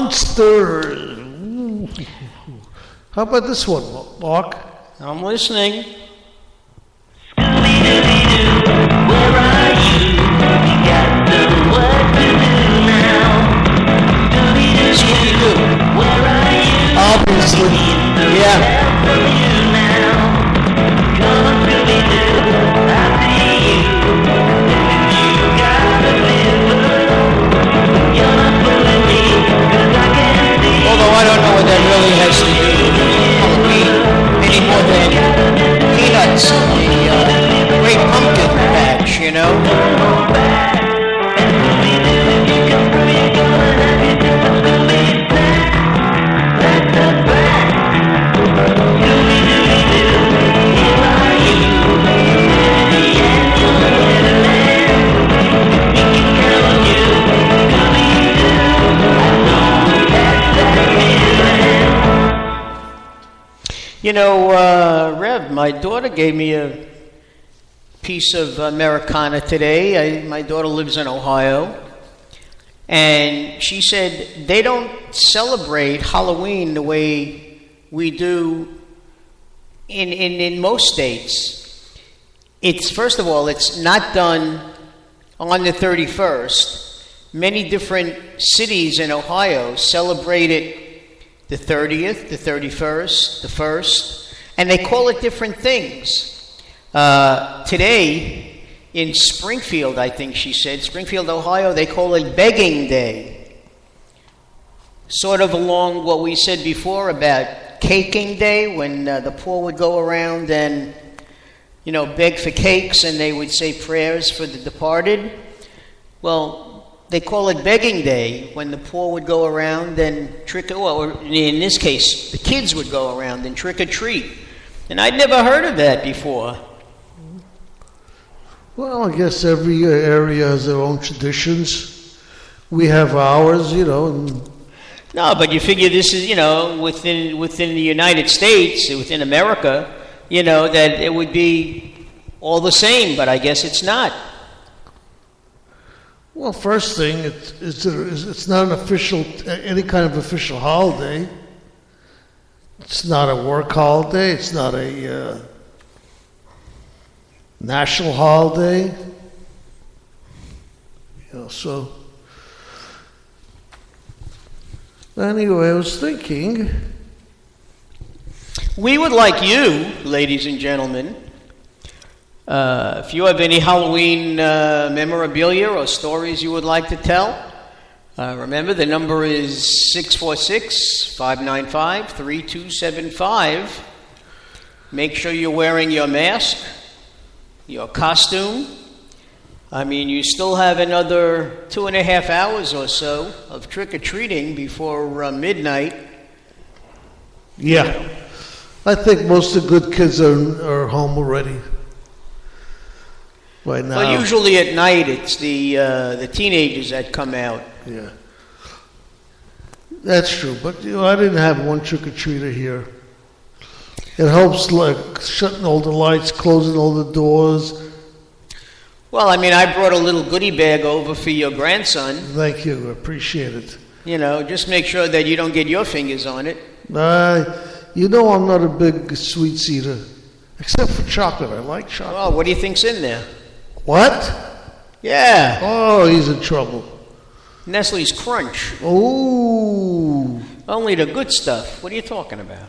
monsters. Ooh. How about this one, Mark? I'm listening. Scooby-Dooby-Doo, where are you? You got some work to do now. Scooby-Dooby-Doo, where are you? Obviously, Yeah. For you now. Come on, Scooby-Doo, I see you. You gotta live. You're not fooling me, 'cause I can see. Although I don't know what that really has to do with Halloween any more than peanuts in the Great Pumpkin patch, you know? You know, Rev, my daughter gave me a piece of Americana today. My daughter lives in Ohio. And she said they don't celebrate Halloween the way we do in most states. It's, first of all, it's not done on the 31st. Many different cities in Ohio celebrate it the 30th, the 31st, the 1st, and they call it different things. Today, in Springfield, I think she said, Springfield, Ohio, they call it Begging Day. Sort of along what we said before about Caking Day, when the poor would go around and, you know, beg for cakes and they would say prayers for the departed. Well, they call it Begging Day when the poor would go around and or in this case, the kids would go around and trick or treat. And I'd never heard of that before. Well, I guess every area has their own traditions. We have ours, you know. And No, but you figure this is, you know, within the United States, within America, you know, that it would be all the same, but I guess it's not. well, first thing, it's not an official, any kind of official holiday. It's not a work holiday. It's not a national holiday. You know, so anyway, I was thinking. We would like you, ladies and gentlemen, if you have any Halloween memorabilia or stories you would like to tell, remember the number is 646-595-3275. Make sure you're wearing your mask, your costume. I mean, you still have another 2.5 hours or so of trick-or-treating before midnight. Yeah, I think most of the good kids are home already right now. Well, usually at night it's the teenagers that come out. Yeah, that's true. But you know, I didn't have one trick-or-treater here. It helps, like shutting all the lights, closing all the doors. Well, I mean, I brought a little goodie bag over for your grandson. Thank you, I appreciate it. You know, just make sure that you don't get your fingers on it. You know, I'm not a big sweets eater, except for chocolate. I like chocolate. Oh, what do you think's in there? What? Yeah, Oh, he's in trouble. Nestle's Crunch. Oh, Only the good stuff. What are you talking about?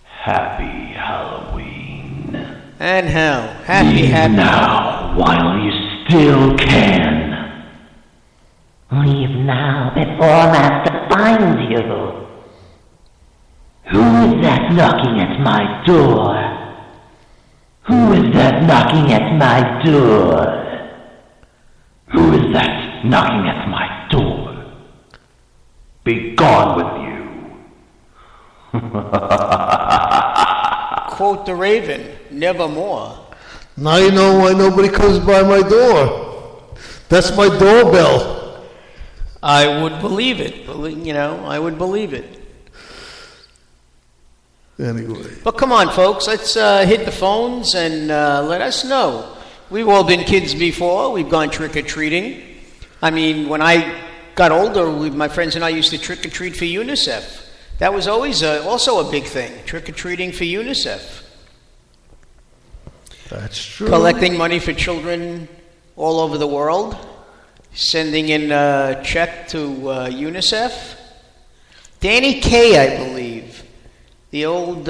Happy Halloween. And how? Happy, Leave happy. now while you still can. Leave now before Master finds you. Who is that knocking at my door? Who is that knocking at my door? Who is that knocking at my door? Be gone with you. Quote the Raven, nevermore. now you know why nobody comes by my door. That's my doorbell. I would believe it. You know, I would believe it. Anyway, But come on, folks, let's hit the phones and let us know. We've all been kids before. We've gone trick-or-treating. I mean, when I got older, my friends and I used to trick or treat for UNICEF. That was always also a big thing, trick or treating for UNICEF. That's true. Collecting money for children all over the world, sending in a check to UNICEF. Danny Kaye, I believe, the old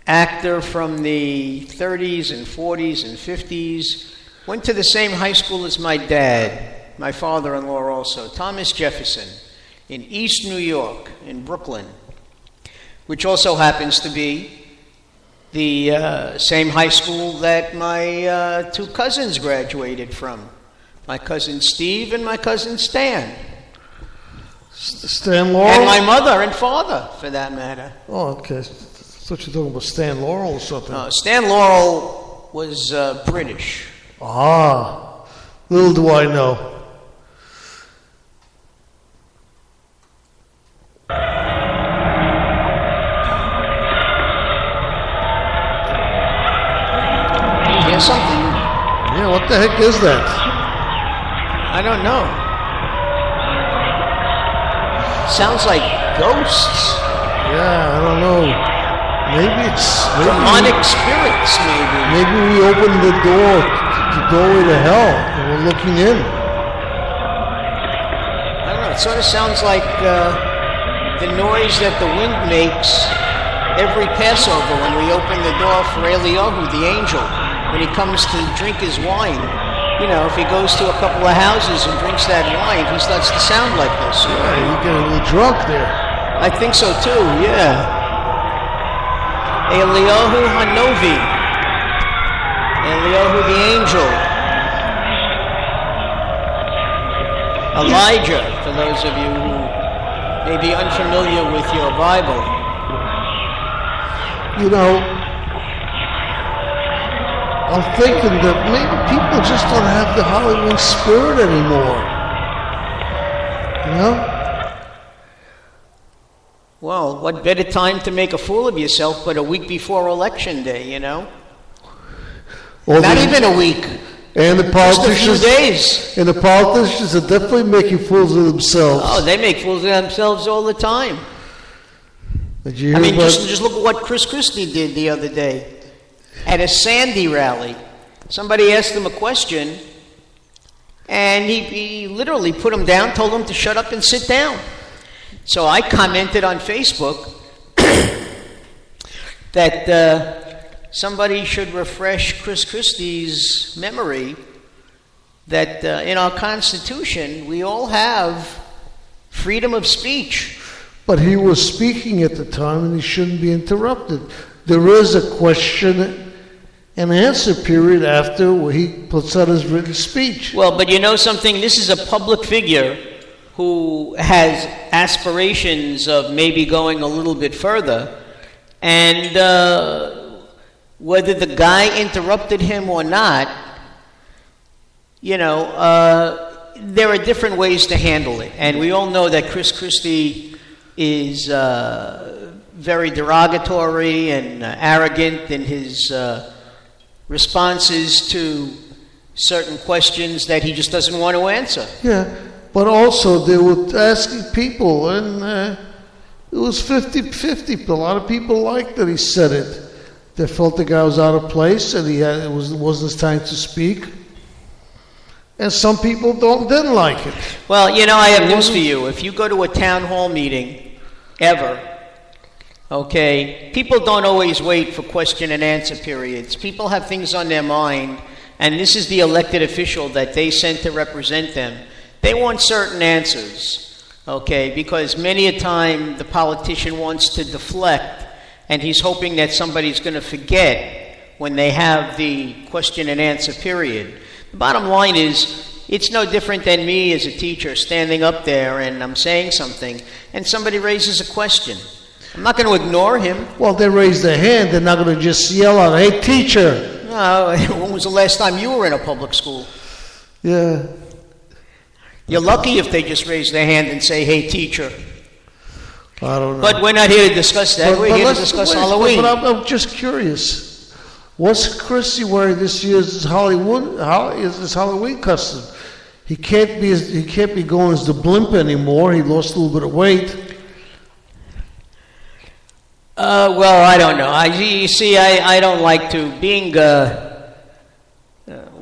actor from the 30s and 40s and 50s, went to the same high school as my dad, my father-in-law also, Thomas Jefferson, in East New York, in Brooklyn, which also happens to be the same high school that my two cousins graduated from. My cousin Steve and my cousin Stan. Stan Laurel? And my mother and father, for that matter. Oh, okay. I thought you were talking about Stan Laurel or something. No, Stan Laurel was British. Ah, little do I know. You hear something? Yeah, what the heck is that? I don't know. Sounds like ghosts. Yeah, I don't know. Maybe it's Demonic spirits, maybe. Maybe we opened the doorway to hell, and we're looking in. I don't know. It sort of sounds like the noise that the wind makes every Passover when we open the door for Eliyahu, the angel, when he comes to drink his wine. You know, if he goes to a couple of houses and drinks that wine, he starts to sound like this. Yeah, you get a little drunk there. I think so too, yeah. Eliyahu Hanovi. Eliyahu the angel. Elijah, for those of you who may be unfamiliar with your Bible. You know, I'm thinking that maybe people just don't have the Halloween spirit anymore. You know? Well, what better time to make a fool of yourself but a week before Election Day, you know? Not even a week. And the politicians, just a few days. And the politicians are definitely making fools of themselves. Oh, they make fools of themselves all the time. Did you hear I mean, about- just look at what Chris Christie did the other day at a Sandy rally. Somebody asked him a question, and he literally put him down, told him to shut up and sit down. So I commented on Facebook that somebody should refresh Chris Christie's memory that in our Constitution we all have freedom of speech. But he was speaking at the time, and he shouldn't be interrupted. There is a question and answer period after where he puts out his written speech. Well, but you know something? This is a public figure who has aspirations of maybe going a little bit further. And whether the guy interrupted him or not, you know, there are different ways to handle it. And we all know that Chris Christie is very derogatory and arrogant in his responses to certain questions that he just doesn't want to answer. Yeah, but also they were asking people, and it was 50-50. A lot of people liked that he said it. They felt the guy was out of place, and it wasn't his time to speak. And some people didn't like it. Well, you know, I have news for you. If you go to a town hall meeting, ever, okay, people don't always wait for question and answer periods. People have things on their mind, and this is the elected official that they sent to represent them. They want certain answers, okay, because many a time the politician wants to deflect, and he's hoping that somebody's going to forget when they have the question and answer period. The bottom line is, it's no different than me as a teacher standing up there and I'm saying something, and somebody raises a question. I'm not going to ignore him. Well, they raise their hand. They're not going to just yell out, "Hey, teacher!" No, when was the last time you were in a public school? Yeah. You're lucky if they just raise their hand and say, "Hey, teacher." I don't know. But we're not here to discuss that. We're here to discuss Halloween. But I'm just curious. What's Christie wearing this year's Halloween custom? He can't be going as the blimp anymore. He lost a little bit of weight. Well, I don't know. You see, I don't like to, being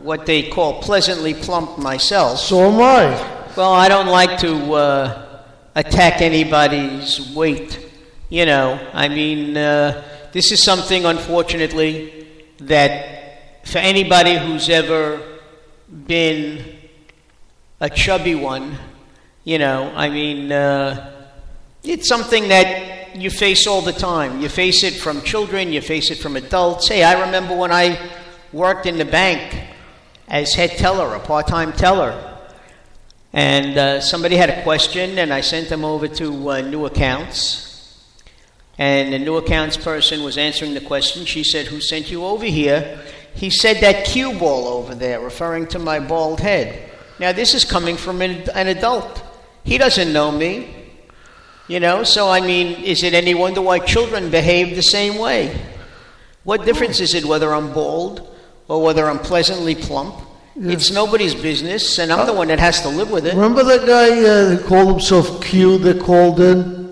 what they call pleasantly plump myself. So am I. Well, I don't like to attack anybody's weight. You know, I mean, this is something, unfortunately, that for anybody who's ever been a chubby one, you know, I mean, it's something that you face all the time. You face it from children, you face it from adults. Hey, I remember when I worked in the bank as head teller, a part-time teller, and somebody had a question, and I sent them over to new accounts. And the new accounts person was answering the question. She said, "Who sent you over here?" He said, "That cue ball over there," referring to my bald head. Now, this is coming from an adult. He doesn't know me. You know, so I mean, is it any wonder why children behave the same way? What difference is it whether I'm bald or whether I'm pleasantly plump? Yes. It's nobody's business, and I'm the one that has to live with it. Remember that guy who called himself Q that called in?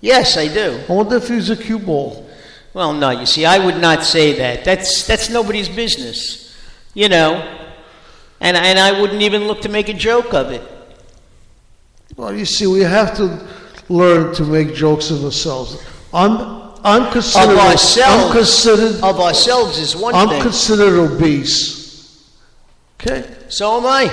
Yes, I do. I wonder if he's a cue ball. Well, no, you see, I would not say that. That's nobody's business, you know. And I wouldn't even look to make a joke of it. Well, you see, we have to learn to make jokes of ourselves. I'm considered Of ourselves. Of ourselves is one I'm thing. considered obese. Okay? So am I.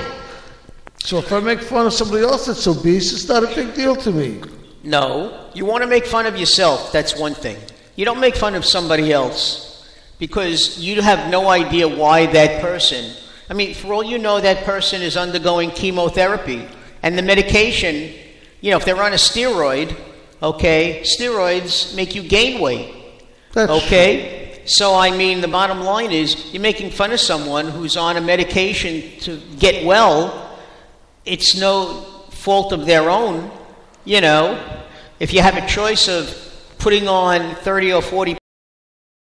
So if I make fun of somebody else that's obese, it's not a big deal to me. No, you want to make fun of yourself, that's one thing. You don't make fun of somebody else because you have no idea why that person, I mean, for all you know, that person is undergoing chemotherapy and the medication, you know, if they're on a steroid, okay, steroids make you gain weight, That's okay? So, I mean, the bottom line is you're making fun of someone who's on a medication to get well. It's no fault of their own. You know, if you have a choice of putting on 30 or 40